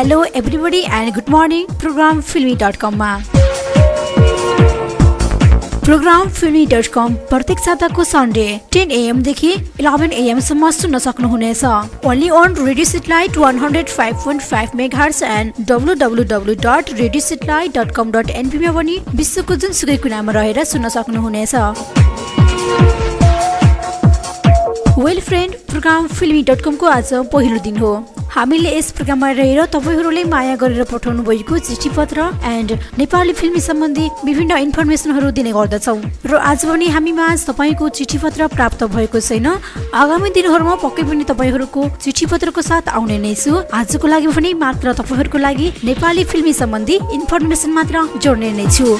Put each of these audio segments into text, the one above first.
Hello everybody and good morning. Program filmy.com मा programme filmy.com प्रत्येक साताको Sunday 10 AM देखि 11 AM सम्म सुन्न सक्नुहुनेछ। Only on Radio Satellite 105.5 MHz and www.radiosatellite.com.np मा पनि विश्वको जुनसुकै कुनामा रहेर सुन्न सक्नुहुनेछ। वेल फ्रेन्ड, प्रोग्राम filmy.com को आज पहिलो दिन हो। हामीले यस प्रोग्राममा रहेर तपाईहरुले माया गरेर पठाउनु भएको चिठी पत्र एन्ड नेपाली फिल्मी सम्बन्धी विभिन्न इन्फर्मेसनहरु दिने गर्दछौं र आज पनि हामीमा तपाईको चिठी पत्र प्राप्त भएको छैन। आगामी दिनहरुमा पक्कै पनि तपाईहरुको चिठी पत्रको साथ आउने नै छु। आजको लागि पनि मात्र तपाईहरुको लागि नेपाली फिल्मी सम्बन्धी इन्फर्मेसन मात्र जोड्ने नै छु।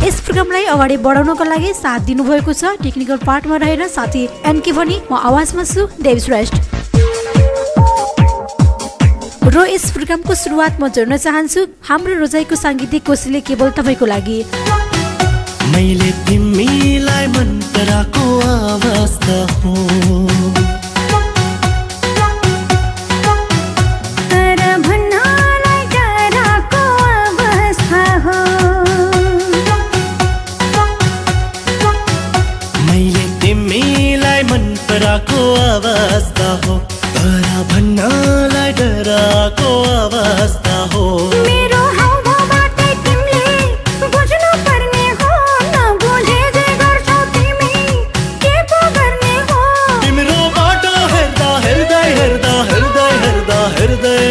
यस प्रोग्रामलाई अगाडि बढाउनको लागि साथ दिनुभएको छ टेक्निकल पार्टमा रहेर साथी एनके पनि म आवाजमा छु देव श्रेष्ठ। र यस प्रोग्रामको सुरुवात म जोड्न चाहन्छु हाम्रो रोजाइको सांगीतिक कोशिले केवल तपाईको लागि। मैले तिमीलाई मन पराको अवस्था हो, को अवस्था हो, तरा भन्नलाई डराको अवस्था हो। मेरो हाउभावबाटै तिमीले बुझ्नु पर्ने हो, नबुझे जे गर्छौ तिमी के पो गर्ने हो। तिम्रो बाटो हेर्दा हेर्दै हेर्दा हेर्दै हेर्दा हेर्दै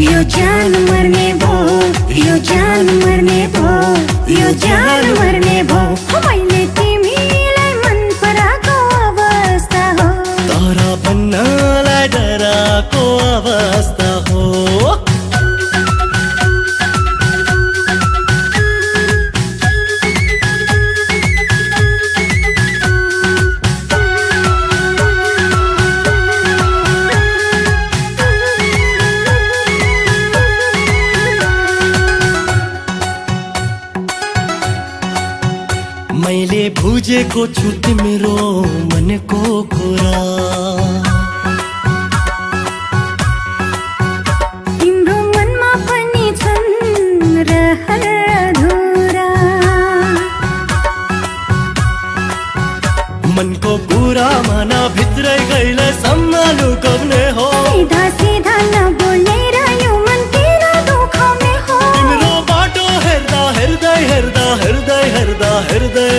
यो जान मर्ने भो, यो जान मर्ने भो, यो जान मर्ने भो। मैले तिमीलाई मन पराको अवस्था हो, तरा भन्नलाई डराको अवस्था हो। मैले बुझेको छु तिम्रो मनको कुरा, तिम्रो मनमा पनि छन् रहर अधुरा। मनको कुरा मना भित्रै गइले सम्हालु गर्ने हो। सीधा सीधा नबोलेर यो मन किन दुखाउने हो। तिम्रो बाटो हेर्दा हेर्दै हेर्दा हेर्दै हेर्दा हेर्दै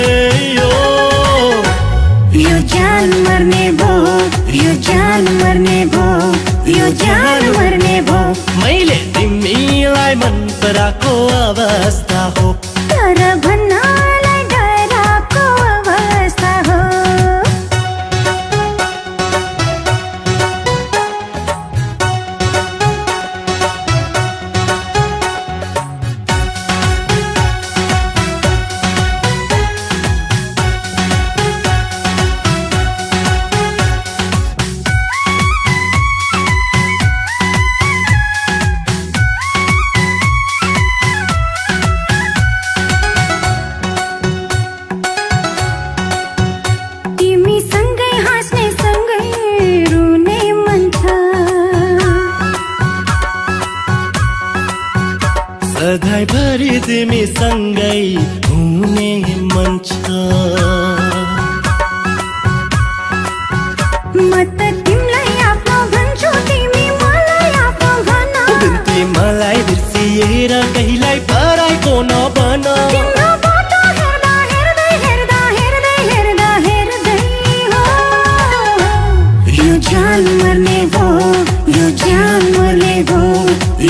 यो जान मर्ने भो, यो जान मर्ने भो, यो जान मर्ने भो। मैले तिमीलाई मन पराको अवस्था हो, तर भन्नलाई डराको अवस्था हो। सधैँभरि तिमीसँगै हुने मन छ। म त तिमीलाई आफ्नो भन्छु, तिमी मलाई आफ्नो भन। बिन्ती मलाई बिर्सिएर कहिल्यै पराइको नबन। तिम्रो बाटो हेर्दा हेर्दै हेर्दा हेर्दै हेर्दा हेर्दै हो यो जान मर्ने भो, यो जान मर्ने भो,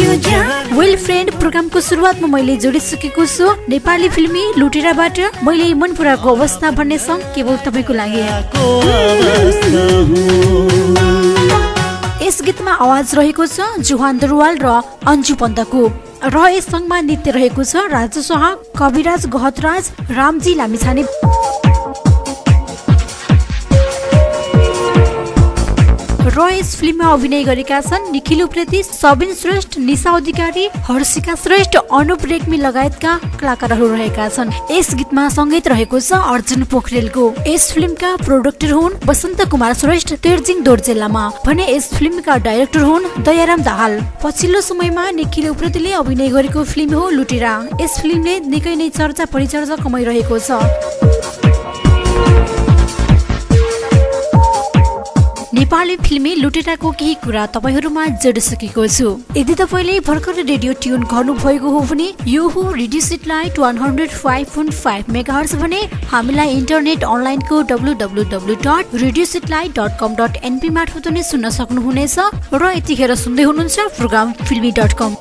यो जान। वेल फ्रेन्ड, प्रोग्रामको सुरुवातमा मैले जोडिसकेको छु नेपाली फिल्मी लुटेराबाट मैले मन पराको अवस्था भन्ने सङ्ग केवल तपाईको लागि। यस गीतमा आवाज रहेको छ जुहान दरवाल र अन्जु पन्तको र यस सङ्गमा नृत्य रहेको छ राजु शाह, कविराज गहतराज, रामजी लामिछाने। र यस फिल्ममा अभिनय गरेका छन् निखिल उप्रेती, सबिन श्रेष्ठ, निशा अधिकारी, हर्षिका श्रेष्ठ, अनुप रेग्मी लगायतका कलाकारहरू रहेका छन्। यस गीतमा संगीत रहेको छ अर्जुन पोखरेलको। यस फिल्मका प्रोडक्टर हुन् बसन्त कुमार श्रेष्ठ, तेर्जिङ दोर्जेलामा भने यस फिल्मका डाइरेक्टर हुन् दयाराम दाहाल। पछिल्लो समयमा निखिल उप्रेतीले अभिनय गरेको फिल्म हो लुटेरा। यस फिल्मले निकै नै चर्चा परिचर्चा कमाइरहेको छ। नेपाली फिल्मी लुटेराको केही कुरा तपाईहरुमा जोडिसकेको छु। यदि तपाईले भर्खर रेडियो ट्युन गर्नु भएको हो भने यो हो रेडियो सेटेलाइट 105.5 मेगाहर्ज भने हामीलाई इन्टरनेट अनलाइनको www.radiosatellite.com.np मार्फत पनि सुन्न सक्नुहुनेछ र यतिखेर सुन्दै हुनुहुन्छ प्रोग्राम filmy.com।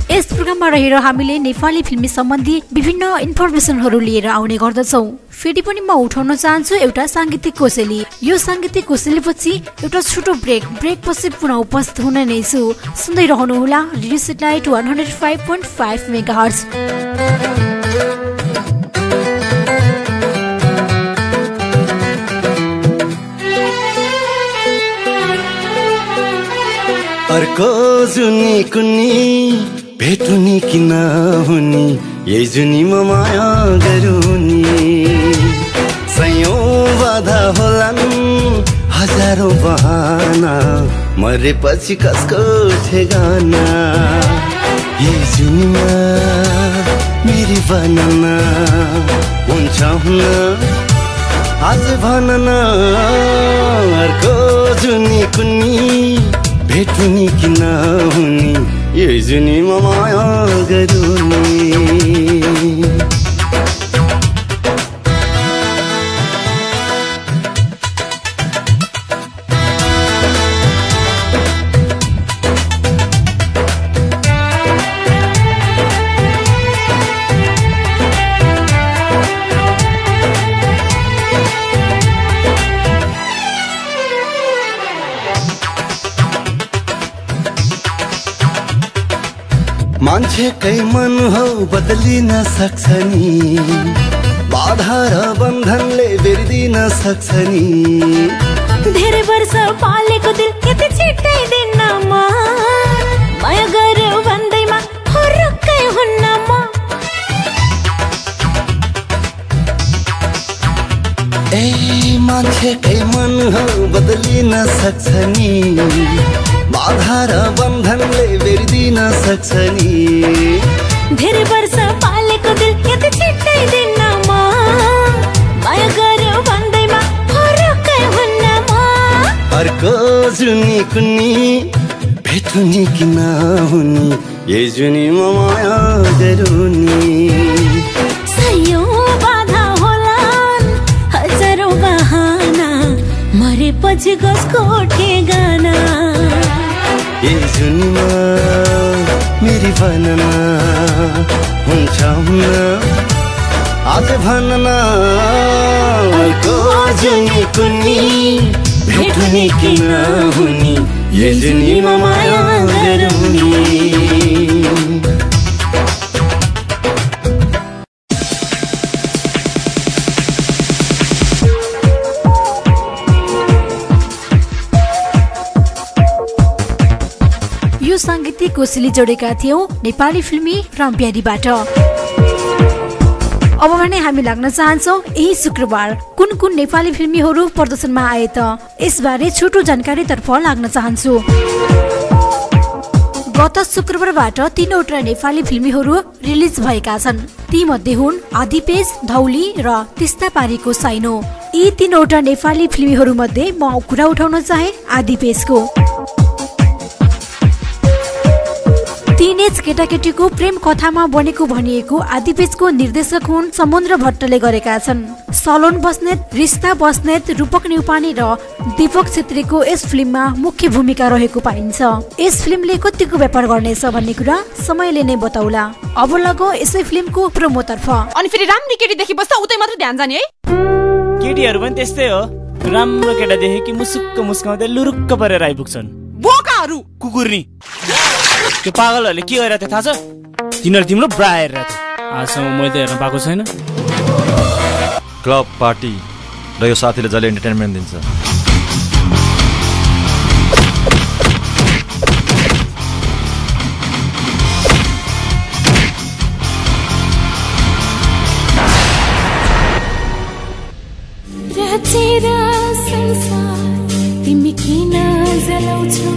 यस प्रोग्राममा रहेर हामीले नेपाली फिल्मी सम्बन्धी विभिन्न इन्फर्मेसनहरू लिएर आउने गर्दछौँ। फेरि पनि म उठाउन चाहन्छु एउटा सांगीतिक कोसेली। यो सांगीतिक कोसेलीपछि एउटा छोटो ब्रेकपछि पुनः उपस्थित हुने नै छु। सुन्दै रहनुहोला रेडियो सेटेलाइट 105.5 मेगाहर्ज। अर्को जुनी कुनी भेटुनी किन हुनी यही जुनीमा माया गरुनी सयौं बाधा होलान् हजारौं बहाना मरेपछि कसको ठेगाना यही जुनीमा मेरी बनना हुन्छ हुन आज भनन अर्को जुनी कुनी भेटुनी किन हुनी यही जुनीमा माया गरुनी। मान्छेकै मन हो बदलिन सक्छ नि बाधा र बन्धनले बेर्दिन सक्छ नि धेरै वर्ष पालेको दिल यति छिट्टै दिनमा माया गर्यो भन्दैमा फरकै हुन्न म ए मान्छेकै मन हो बदलिन सक्छ नि बाधा र बन्धनले बेर्दिन सक्छ नि धेरै वर्ष पालेको दिल यति छिट्टै दिनमा माया गर्यो भन्दैमा फरकै हुन्न म अर्को जुनी कुनी भेटुनी किन हुनी यही जुनीमा माया गरुनी सयौं बाधा होलान् हजारौं बहाना मरेपछि कसको ठेगाना यही जुनीमा मेरी बनना हुन्छ हुन आज भनन अर्को जुनी कुनी भेटुनी किन हुनी यही जुनीमा माया गरुनी। सांगीतिक कोसेली जोडेका थियौं नेपाली फिल्मी रामप्यारीबाट। अब भने हामी लाग्न चाहन्छौं यही शुक्रबार कुन कुन नेपाली फिल्मीहरू प्रदर्शनमा आए त यसबारे छोटो जानकारी तर्फ लाग्न चाहन्छु। गत शुक्रबारबाट 3वटा नेपाली फिल्मीहरू रिलिज भएका छन्। ती मध्ये हुन् आदिपेज, धौली र तिस्तापारीको साइनो। यी 3वटा नेपाली फिल्मीहरू मध्ये म कुरा उठाउन चाहे आदिपेजको। टिनेज केटाकेटीको प्रेम कथामा बनेको भनिएको आदिपेजको निर्देशक हुन् समुद्र भट्टले गरेका छन्। सलोन बस्नेत, रिस्ता बस्नेत, रूपक न्युपाने र दीपक छेत्रीको यस फिल्ममा मुख्य भूमिका रहेको पाइन्छ। यस फिल्मले कतिको व्यापार गर्नेछ भन्ने कुरा समयले नै बताउला। अब लगो यसै फिल्मको प्रोमोतर्फ। अनि फेरि राम्रो केटी देखि बस्दा उतै मात्र ध्यान जाने है। केटीहरू पनि त्यस्तै हो, राम्रो केटा देखे कि मुसुक्क मुस्काउँदै लुरुक्क परेर आइपुग्छन्। बोकाहरू कुकुर्नी त्यो पागलहरूले के गरेर थाहा छ? तिनीहरू तिम्रो ब्रा हेरेर आजसम्म मैले त हेर्न पाएको छैन। क्लब पार्टी र यो साथीले जसले इन्टरटेनमेन्ट दिन्छ। तिमी किन जलाउँछौ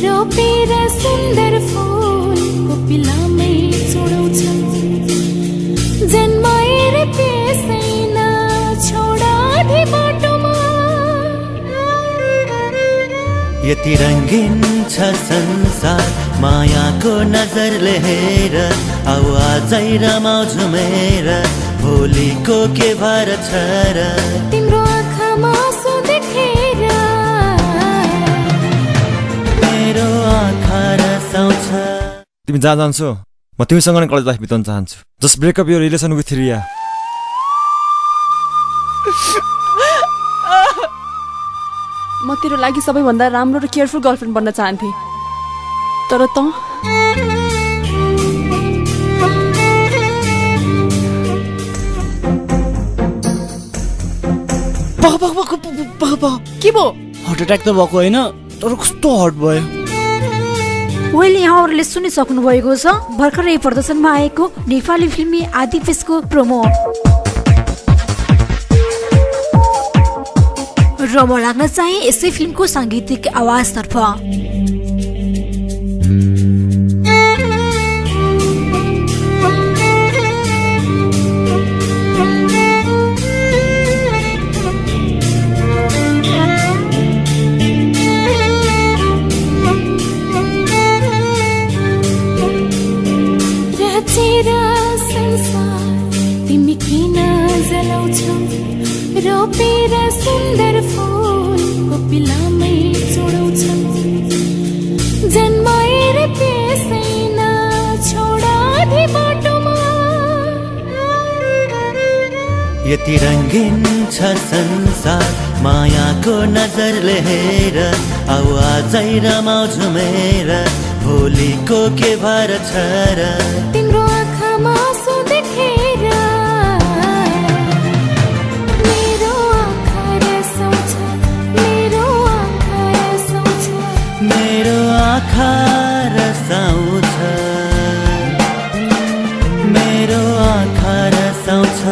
रोपेर सुन्दर फुलको पिलामै छोडाउँछौ जन्माएर त्यसै छोडाधी बाटोमा यति रङ्गीन छ संसार मायाको नजरले हेर आवाजै रमाउ झुमेर भोलिको के भर छ र तिम्रो आँखामा आँसु देखेर मेरो आँखा रसाउँछ। तिमी जहाँ जान्छौ म तिमीसँग नै कलेज लाइफ बिताउन चाहन्छु। Just breakup your relation with Riya. म तेरो लागि सबैभन्दा राम्रो र केयरफुल गर्लफ्रेन्ड बन्न चाहन्थे तर त के भो हार्ट एट्याक त भएको होइन तर कस्तो हर्ट भयो। वेल यहाँहरूले सुनिसक्नु भएको छ भर्खरै प्रदर्शनमा आएको नेपाली फिल्मी आदि फेसको प्रोमो। र म लाग्न चाहे यसै फिल्मको साङ्गीतिक आवाजतर्फ। तिमी किन जलाउँछौ रोपेर सुन्दर फुलको पिलामै छोडाउँछौ जन्माएर त्यसै छोडाधी बाटोमा यति रङ्गीन छ संसार मायाको नजरले हेर आवाजै रमाउ झुमेर भोलिको के भर छ र तिम्रो आँखामा आँसु देखेर मेरो आँखा रसाउँछ मेरो आँखा रसाउँछ मेरो आँखा रसाउँछ मेरो आँखा रसाउँछ।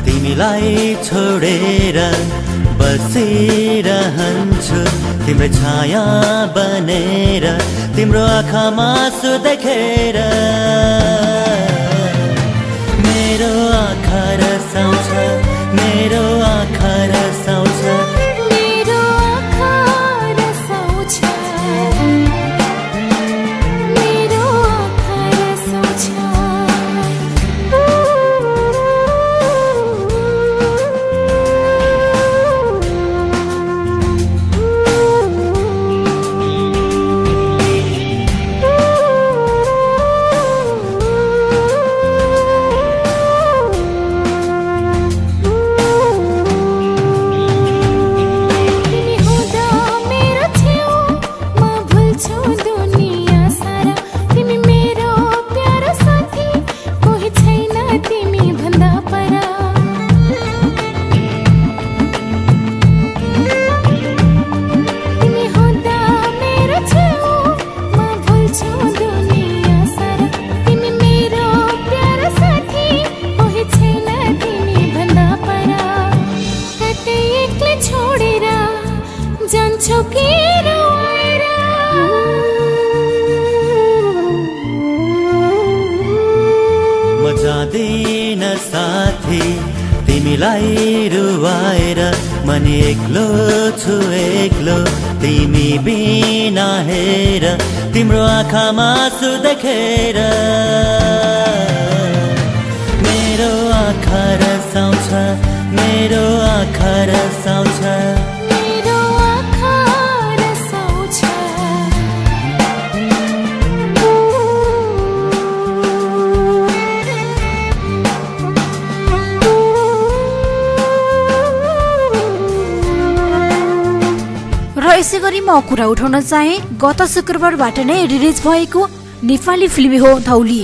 तिमीलाई छोडेर बसिरहन्छु तिम्रो छाया बनेर तिम्रो आँखामा आँसु देखेर मेरो आँखा रसाउँछ मेरो आँखा रसाउँछ मेरो आँखा रसाउँछ मेरो आँखा रसाउँछ। आउँछौ के रोएर म जाँदैन साथी तिमीलाई रुवाएर मनी एक्लो छु एक्लो तिमी बिना हेर तिम्रो आँखामा आँसु देखेर मेरो आँखा रसाउँछ मेरो आँखा रसाउँछ मेरो आँखा रसाउँछ र यसै गरी म कुरा उठाउन चाहे गत शुक्रबारबाट नै रिलिज भएको नेपाली फिल्म हो धौली।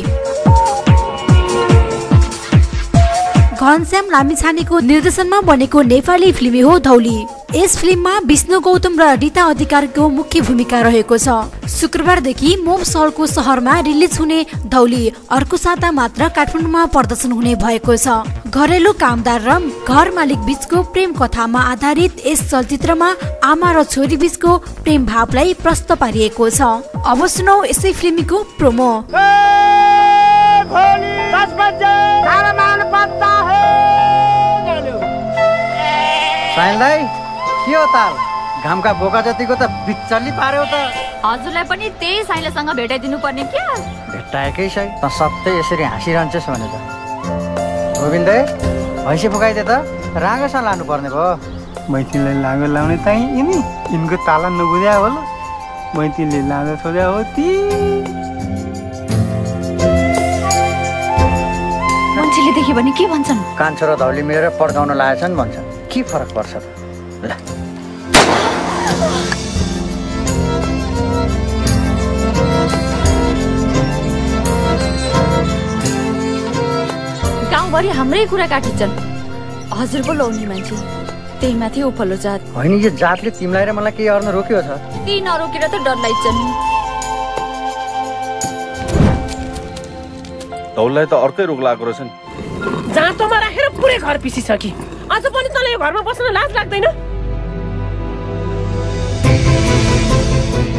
घनश्याम लामिछानेको निर्देशनमा बनेको नेपाली फिल्म हो धौली। यस फिल्ममा विष्णु गौतम र रीता अधिकारीको मुख्य भूमिका रहेको छ। शुक्रबारदेखि मोमसलको सहरमा रिलिज हुने धौली अर्को साता मात्र काठमाडौँमा प्रदर्शन हुने भएको छ। घरेलु कामदार र घर मालिक बीचको प्रेम कथामा आधारित यस चलचित्रमा आमा र छोरी बीचको प्रेम भावलाई प्रस्तुत पारिएको छ। अब सुनौ यसै फिल्मको प्रोमो। साइल दाइ के हो ताल घामका बोका जतिको त बिचल्ली पार्यो त हजुरलाई पनि त्यही साइलासँग भेटाइदिनु पर्ने क्या भेटाएकै साइ त सधैँ यसरी हाँसिरहन्छस् भने त गोविन्द भैँसी फुकाइदे त राँगोसँग लानु पर्ने भयो मैथिलीलाई लाँगो लाउने ताई यिनी यिनको ताला नबुझ्या होला मैथिलीले लाँगो छोड्या हो ती मान्छेले देख्यो भने के भन्छन् कान्छो र धौली मिलेर पड्काउन लागेछन् भन्छन् के फरक पर्छ त ल गाउँभरि हाम्रै कुरा काटिन्छन् हजुर पो लाउने मान्छे त्यही माथि उफलो जात होइन यो जातले तिमीलाई र मलाई केही अर्न रोक्यो छ ती नरोकेर त डरलाइछन् धौललाई त अर्कै रोग लागेको रहेछ नि जाँतोमा राखेर पुरै घर पिसिसके अझ पनि तँलाई यो घरमा बस्न लाज लाग्दैन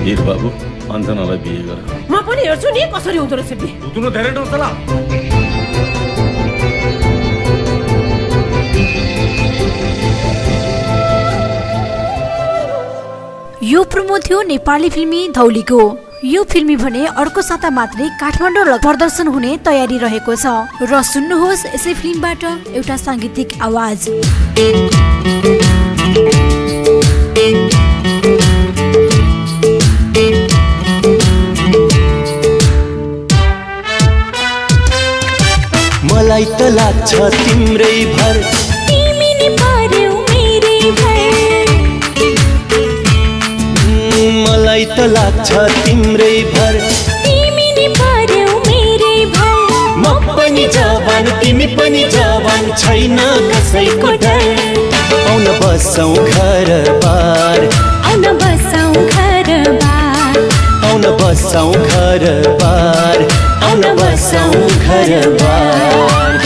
वीर बाबु अञ्जनालाई बिहे गर म पनि हेर्छु नि कसरी हुँदो रहेछ बिहे हुँदो धेरै डर चला यो प्रोमो थियो नेपाली फिल्मी धौलीको। यो फिल्मी भने अर्को साता मात्रै काठमाडौँ प्रदर्शन हुने तयारी रहेको छ। र सुन्नुहोस् यसै फिल्मबाट एउटा सांगीतिक आवाज। मलाई त लाग्छ तिम्रै भर तिमी नि पर्यौ मेरै भर मलाई त लाग्छ तिम्रै भर तिमी नि पर्यौ मेरै भर म पनि जवान तिमी पनि जवान छैन कसैको डर आउन बसौँ घर बार आउन बसौँ घर बार आउन बसौँ घर बार आउन बसौँ घर बार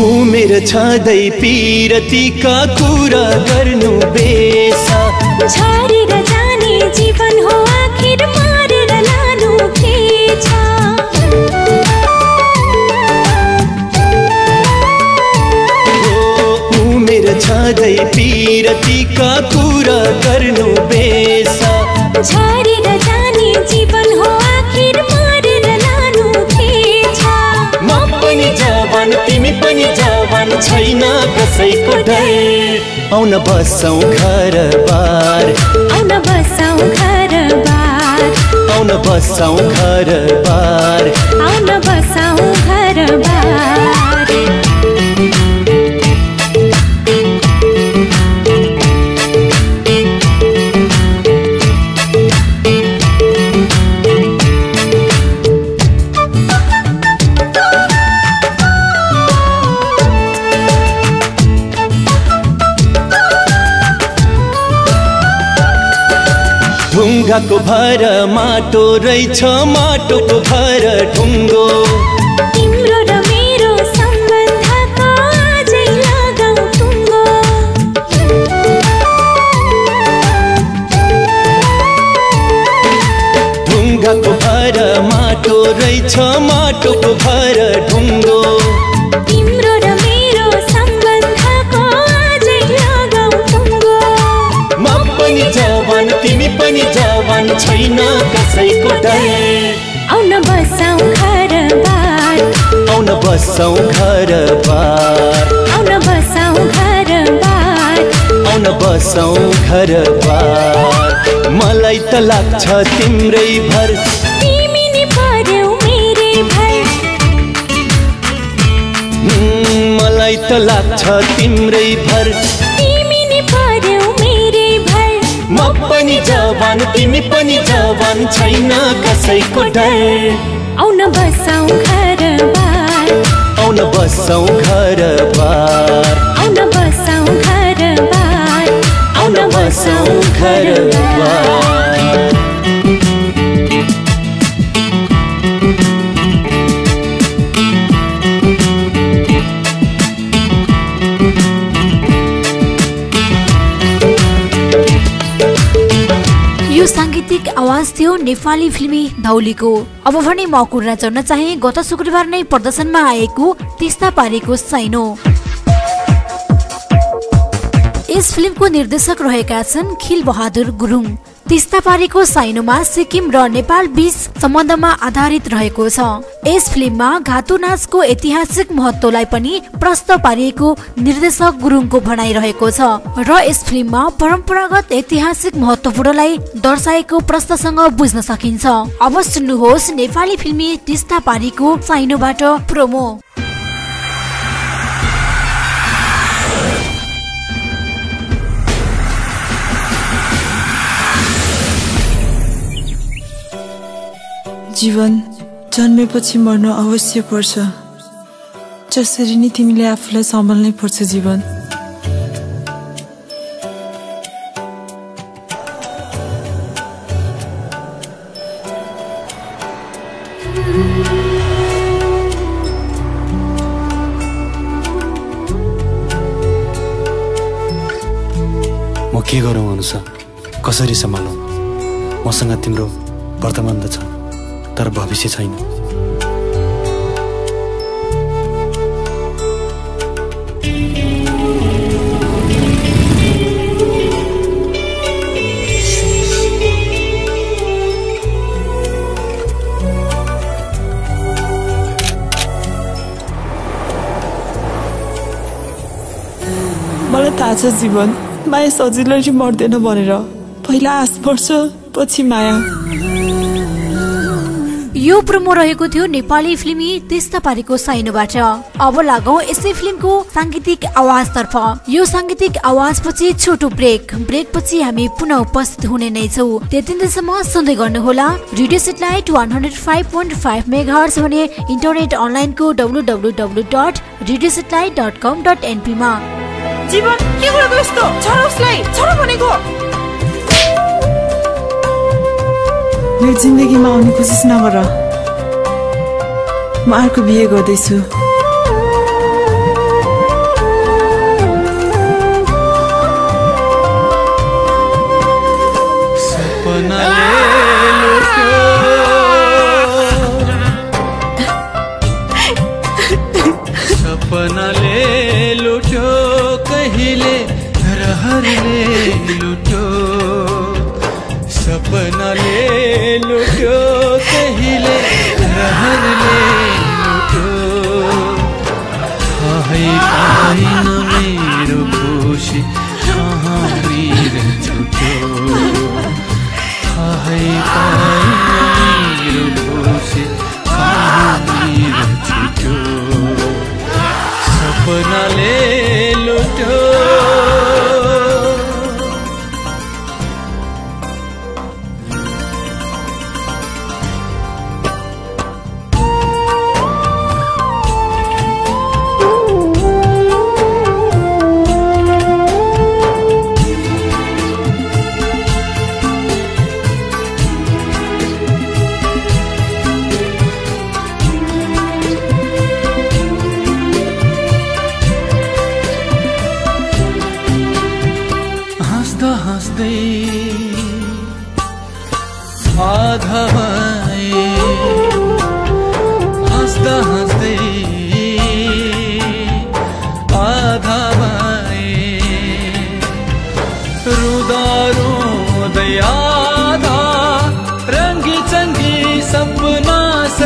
उमेर छँदै पिरतीका कुरा गर्नु बेसा छाडेर जाने जीवन हो आखिर मारेर लानु के छ उमेर छँदै पिरतीका कुरा गर्नु बेसा छाडेर जाने जीवन हो आखिर मारेर लानु के छ म पनि जवान तिमी पनि जवान छैन कसैको डर आउन बसौँ घर बार आउन बसौँ घर बार आउन बसौँ घर बार आउन बसौँ घर बार ढुङ्गाको भर माटो रहेछ माटोको भर ढुङ्गो तिम्रो र मेरो सम्बन्धको आजै लगाऊ टुङ्गो ढुङ्गाको भर माटो रहेछ माटोको भर ढुङ्गो तिम्रो र मेरो सम्बन्धको आजै लगाऊ टुङ्गो म पनि जवान तिमी पनि जवान छैन कसैको डर आउन बसौँ घरबार आउन बसौँ घरबार आउन बसौँ घरबार आउन बसौँ घरबार मलाई त लाग्छ तिम्रै भर तिमी नि पर्यौ मेरै भर मलाई त लाग्छ तिम्रै भर तिमी नि पर्यौ मेरै भर म पनि जवान तिमी पनि जवान छैन कसैको डर आउन बसौँ घरबार आउन बसौँ घरबार आउन बसौँ घरबार आउन बसौँ घरबार यो सांगीतिक आवाज थियो नेपाली फिल्मी धौलीको। अब भने म कुरा चढ्न चाहे गत शुक्रबार नै प्रदर्शनमा आएको तिस्ता पारीको साइनो। यस फिल्मको निर्देशक रहेका छन् खिल बहादुर गुरुङ। तिस्ता पारीको साइनोमा सिक्किम र नेपाल बीच सम्बन्धमा आधारित रहेको छ। यस फिल्ममा घातु नाचको ऐतिहासिक महत्त्वलाई पनि प्रश्न पारिएको निर्देशक गुरुङको भनाइरहेको छ र यस फिल्ममा परम्परागत ऐतिहासिक महत्त्वपूर्णलाई दर्शाएको प्रश्नसँग बुझ्न सकिन्छ। अब सुन्नुहोस् नेपाली फिल्मी तिस्ता पारीको साइनोबाट प्रोमो। जीवन जन्मेपछि मर्न अवश्य पर्छ, जसरी नै तिमीले आफूलाई सम्हाल्नै पर्छ जीवन। म के गरौँ अनुसा, कसरी सम्हालौँ? मसँग तिम्रो वर्तमान त छ, तर भविष्य छैन। मलाई थाहा छ जीवन, माया सजिलै मर्दैन भनेर। पहिला आश पर्छ, पछि माया। यो प्रोमो रहेको थियो नेपाली फिल्मी तिस्ता पारीको साइनोबाट। अब लागौं यसै फिल्मको सांगीतिक आवाज तर्फ। यो सांगीतिक आवाज पछि छोटो ब्रेक पछि हामी पुनः उपस्थित हुने नै छौं। त्यतिन्जेलसम्म सुन्दै गर्नुहोला रेडियो सेटेलाइट 105.5 मेगाहर्ज भने इन्टरनेट अनलाइनको www.radiosatellite.com.np मा। जीवन के गरेको यस्तो? छोरा उसलाई, छोरा भनेको। मेरो जिन्दगीमा आउने कोसिस नगर, म अर्को बिहे गर्दैछु। सपनाले लुट्यो कहिले रहरले लुट्यो, सपनाले लुट्यो कहिले रहरले लुट्यो।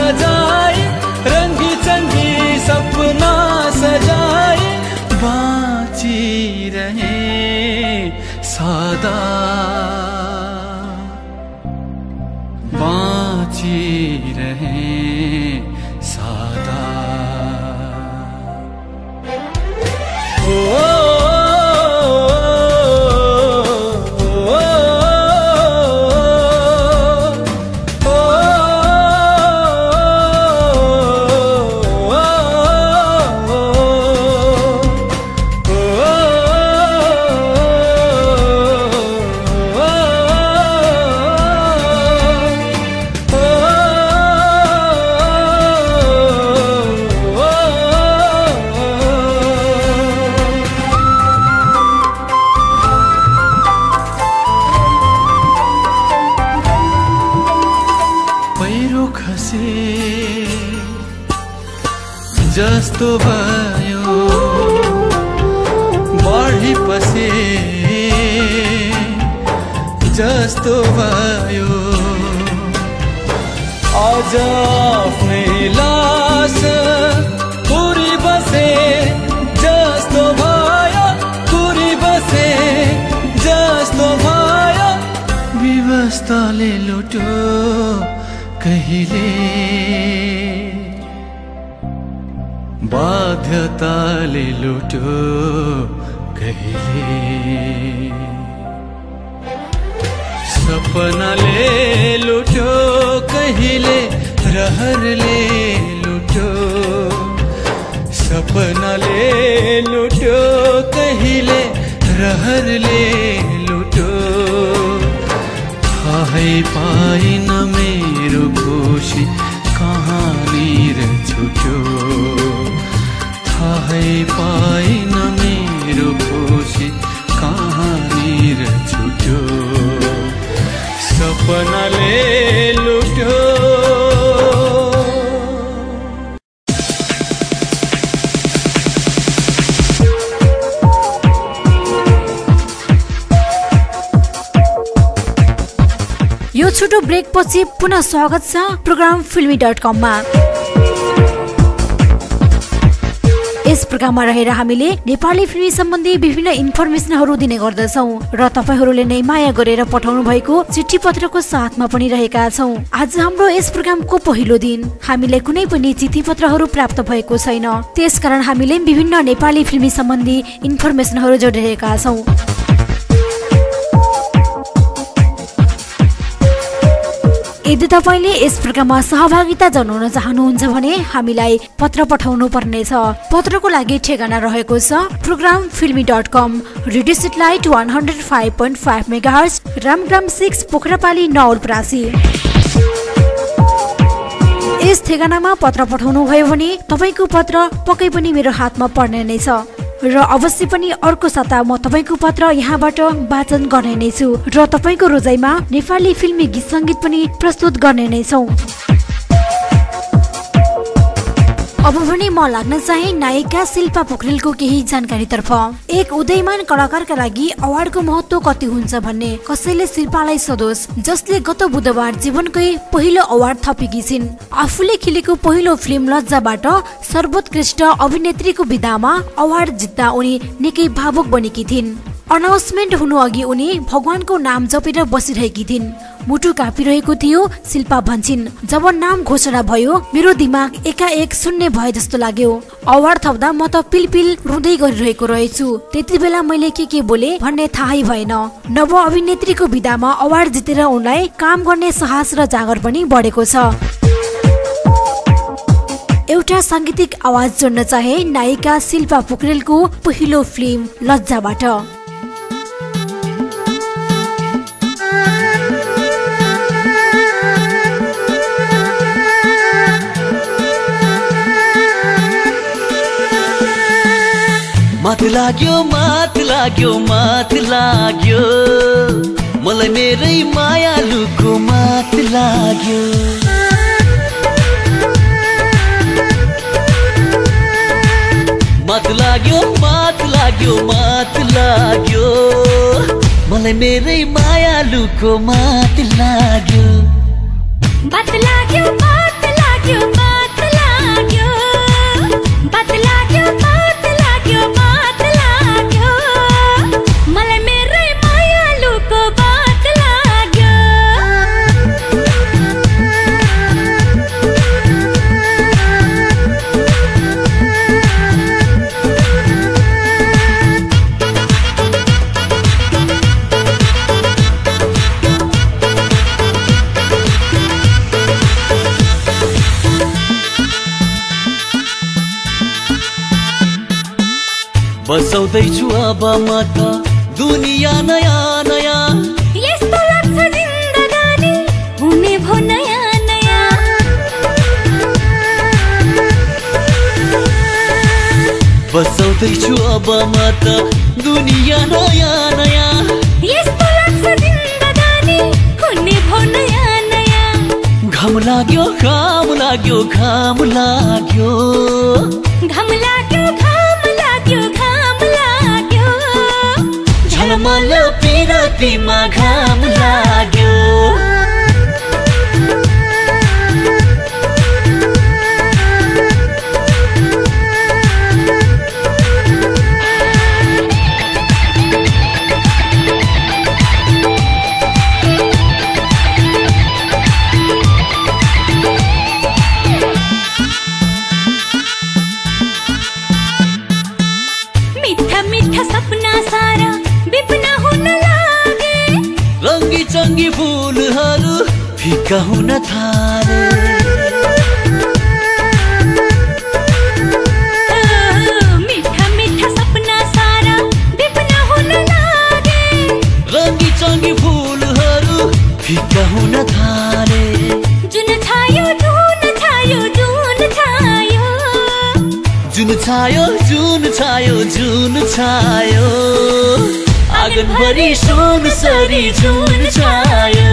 सजाई रंगी चंगी सपना सजाई बाँची रहे सदा बाँची रहे सदा जस्तो भयो बढी पसे जस्तो भयो आज आफ्नै लास पुरी बसे जस्तो भयो पुरी बसे जस्तो भयो व्यवस्थाले लुट्यो कहिले बाध्यताले लुट्यो कहिले सपनाले लुट्यो कहिले रहरले लुट्यो सपनाले लुट्यो कहिले रहरले लुट्यो थाहै पाइन मेरो खुसी कहाँनिर छुट्यो थाहै पाइन मेरो खुसी कहाँनिर छुट्यो सपनाले लुट्यो यो छोटो ब्रेक पछि पुनः स्वागत छ प्रोग्राम filmy.com मा। यस प्रोग्राममा रहेर हामीले नेपाली फिल्मी सम्बन्धी विभिन्न इन्फर्मेसनहरू दिने गर्दछौं र तपाईहरूले नै माया गरेर पठाउनु भएको चिठी पत्रको साथमा पनि रहेका छौं। आज हाम्रो यस प्रोग्रामको पहिलो दिन हामीले कुनै पनि चिठी पत्रहरू प्राप्त भएको छैन, त्यसकारण हामीले विभिन्न नेपाली फिल्मी सम्बन्धी इन्फर्मेसनहरू जोडिरहेका छौं। यदि तपाईले यस प्रोग्राममा सहभागिता जनाउन चाहनुहुन्छ भने हामीलाई पत्र पठाउनु पर्नेछ। पत्रको लागि ठेगाना रहेको छ program filmy.com, radio satellite 105.5 megahertz, Ramgram 6, Pokharapali, Nawalparasi. यस ठेगानामा पत्र पठाउनु भयो भने तपाईको पत्र पक्कै पनि मेरो हातमा पर्ने नै छ र अवश्य पनि अर्को साता म तपाईको पत्र यहाँबाट वाचन गर्ने नै छु र तपाईको रोजाइमा नेपाली फिल्मी गीत संगीत पनि प्रस्तुत गर्ने नै छौ। अब भने म लाग्न चाहे नायिका शिल्पा पोखरेलको केही जानकारी तर्फ। एक उदयमान कलाकारका लागि अवार्डको महत्व कति हुन्छ भन्ने कसैले शिल्पालाई सोधोस्, जसले गत बुधबार जीवनकै पहिलो अवार्ड थपेकी छिन्। आफूले खेलेको पहिलो फिल्म लज्जाबाट सर्वोत्कृष्ट अभिनेत्रीको विधामा अवार्ड जित्दा उनी निकै भावुक बनेकी थिइन्। अनाउन्समेन्ट हुनु अघि उनी भगवानको नाम जपेर बसिरहेकी थिइन्। मुटु कापिरहेको थियो शिल्पा भन्छिन्। जब नाम घोषणा भयो मेरो दिमाग एकाएक शून्य भए जस्तो लाग्यो। अवार्ड थप्दा म त पिलपिल रुँदै गरिरहेको रहेछु। त्यति बेला मैले के बोले भन्ने थाहै भएन। नव अभिनेत्रीको विधामा अवार्ड जितेर उनलाई काम गर्ने साहस र जाँगर पनि बढेको छ। एउटा सांगीतिक आवाज जोड्न चाहे नायिका शिल्पा पोखरेलको पहिलो फिल्म लज्जाबाट। मात लाग्यो मात लाग्यो मात लाग्यो मलाई मेरै मायालुको मात लाग्यो। मात लाग्यो मात लाग्यो मात लाग्यो मलाई मेरै मायालुको मात लाग्यो। मात लाग्यो मात लाग्यो लाग्यो बात लाग्यो बात लाग्यो बात लाग्यो बात लाग्यो मलाई मेरै मायालुको बात लाग्यो बसाउँदैछु अब म त दुनियाँ नयाँ नयाँ यस्तो लाग्छ जिन्दगानी हुने भो नयाँ नयाँ बसाउँदैछु अब म त दुनियाँ नयाँ नयाँ यस्तो लाग्छ जिन्दगानी हुने भो नयाँ नयाँ घाम लाग्यो घाम लाग्यो घाम लाग्यो घाम लाग्यो घाम लाग्यो घाम लाग्यो झलमल पिरतीमा घाम लाग्यो मिठा मिठा सपना सारा विपना हुन लागे रङ्गी चङ्गी फुलहरू फिका हुन थाले मिठा मिठा सपना सारा विपना हुन लागे रङ्गी चङ्गी फुलहरू फिका हुन थाले जुन छायो जुन छायो जुन छायो जुन छायो जुन छायो जुन छायो आँगनभरि सुन सरी जुन छायो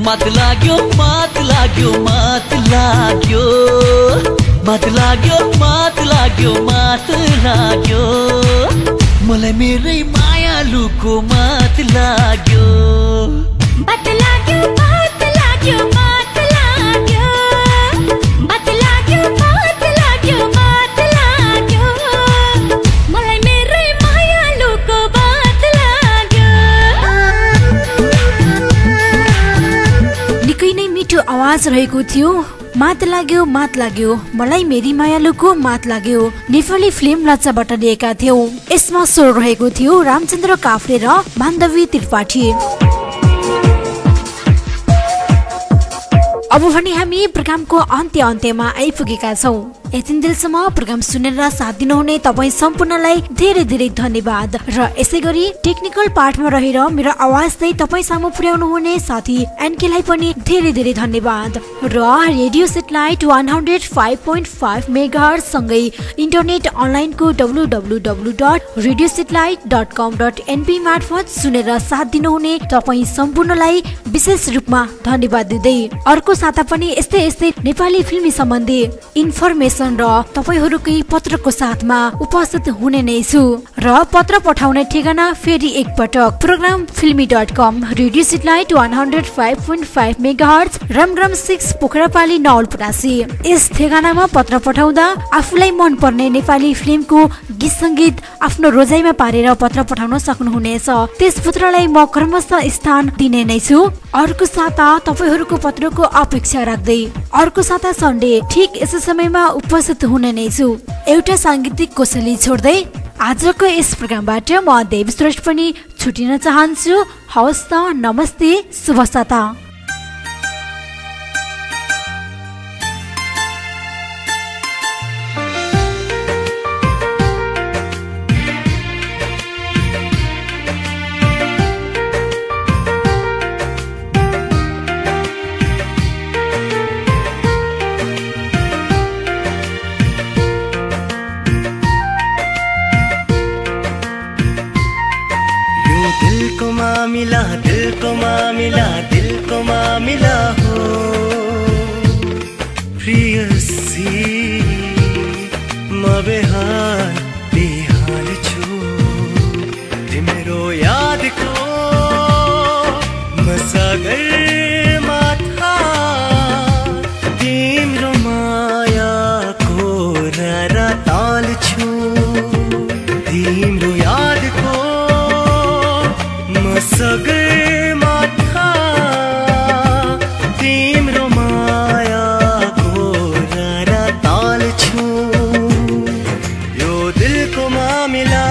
मात लाग्यो मात लाग्यो मात लाग्यो मात लाग्यो मात लाग्यो मात लाग्यो मलाई मेरै मायालुको मात लाग्यो बात लाग्यो बात लाग्यो बात लाग्यो बात लाग्यो बात लाग्यो बात लाग्यो मलाई मेरै मायालुको बात लाग्यो निकै नै मिठो आवाज रहेको थियो मात लाग्यो मलाई मेरी मायालुको मात लाग्यो नेपाली फिल्म लच्चाबाट लिएका थियौ यसमा स्वर रहेको थियो रामचन्द्र काफ्ले र बान्धवी त्रिपाठी अब भने हामी प्रोग्रामको अन्त्यमा आइपुगेका छौं यतिन्जेलसम्म प्रोग्राम सुनेर साथ दिनुहुने तपाईँ सम्पूर्णलाई धेरै धेरै धन्यवाद र यसै गरी टेक्निकल पार्टमा रहेर मेरो आवाज चाहिँ तपाईँ सामु पुर्याउनु हुने साथी एनकेलाई पनि धेरै धेरै धन्यवाद र रेडियो सेटेलाइट 105.5 मेगाहर्ज सँगै इन्टरनेट अनलाइनको www.radiosatellite.com.np मार्फत सुनेर साथ दिनुहुने तपाईँ सम्पूर्णलाई विशेष रूपमा धन्यवाद दिँदै अर्को साता पनि यस्तै नेपाली फिल्मी सम्बन्धी इन्फर्मेसन र तपाईहरुकै पत्रको साथमा उपस्थित हुने नै छु र पत्र पठाउने ठेगाना फेरि एकपटक programfilmy.com radio satellite 105.5 megahertz Ramgram 6 Pokharapali Nawalparasi यस ठेगानामा पत्र पठाउँदा आफूलाई मन पर्ने नेपाली फिल्मको गीत संगीत आफ्नो रोजाइमा पारेर पत्र पठाउन सक्नुहुनेछ त्यस पत्रलाई म क्रमशः स्थान दिने नै छु अर्को साता तपाईहरुको पत्रको अपेक्षा राख्दै अर्को साता सन्डे ठीक यसै समयमा उपस्थित हुने नै छु एउटा सांगीतिक कोसेली छोड्दै आजको यस प्रोग्रामबाट म देव श्रेष्ठ पनि छुटिन चाहन्छु हवस् त नमस्ते शुभ साता दिलको मामिला हो प्रियसी म बेहाल छु तिम्रो यादको सगरमा था तिम्रो मायाको रारा ताल छु यो दिलको मामिला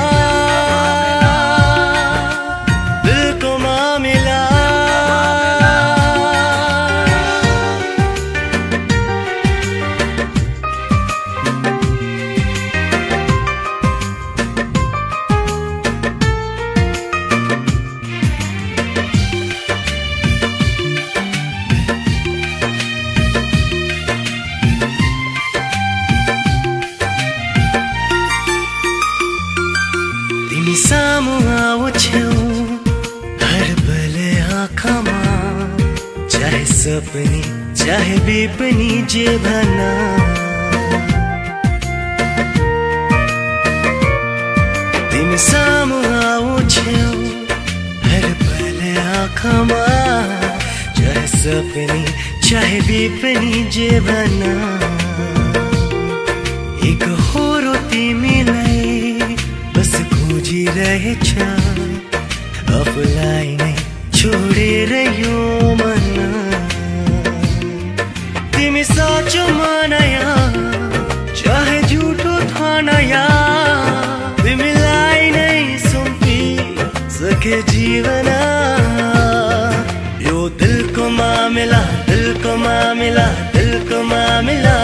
सामु आउँछौ हर पल आँखामा चाहे सपनी चाहे बेपनी जे भना तिमी सामु आउँछौ हर पल आँखामा चाहे सपनी चाहे बेपनी जे भना एक होरो तिमीलाई बस खोजिरहेछ आफूलाई नै छोडेर यो मन तिमी साँचो मानया चाहे झुटो ठानया तिमीलाई नै सुम्पी सके जीवन यो दिलको मामिला दिलको मामिला दिलको मामिला